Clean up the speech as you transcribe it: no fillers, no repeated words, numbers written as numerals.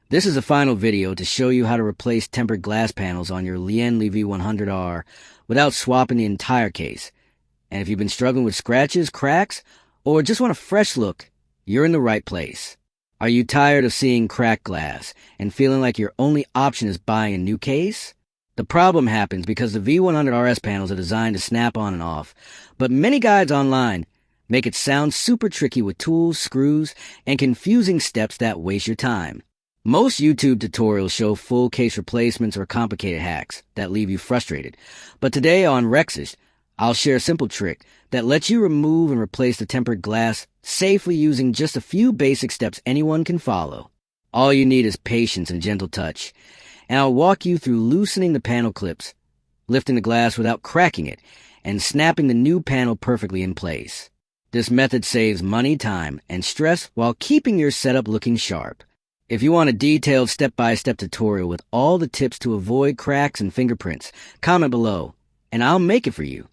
This is a final video to show you how to replace tempered glass panels on your Lian Li V100R without swapping the entire case. And if you've been struggling with scratches, cracks, or just want a fresh look, you're in the right place. Are you tired of seeing cracked glass and feeling like your only option is buying a new case? The problem happens because the V100RS panels are designed to snap on and off, but many guides online make it sound super tricky with tools, screws, and confusing steps that waste your time. Most YouTube tutorials show full case replacements or complicated hacks that leave you frustrated. But today on Rexist, I'll share a simple trick that lets you remove and replace the tempered glass safely using just a few basic steps anyone can follow. All you need is patience and gentle touch. And I'll walk you through loosening the panel clips, lifting the glass without cracking it, and snapping the new panel perfectly in place. This method saves money, time, and stress while keeping your setup looking sharp. If you want a detailed step-by-step tutorial with all the tips to avoid cracks and fingerprints, comment below, and I'll make it for you.